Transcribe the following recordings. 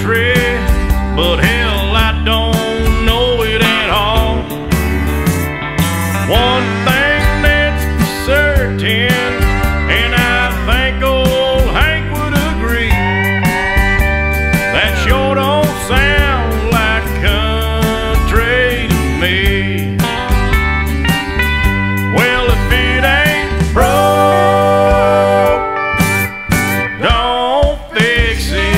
country, but hell, I don't know it at all. One thing that's certain, and I think old Hank would agree, that sure don't sound like country to me. Well, if it ain't broke, don't fix it.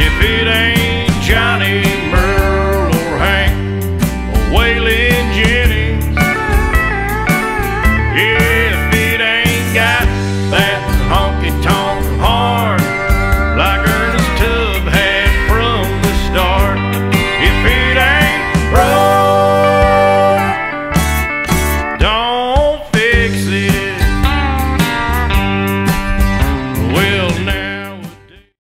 If it ain't Johnny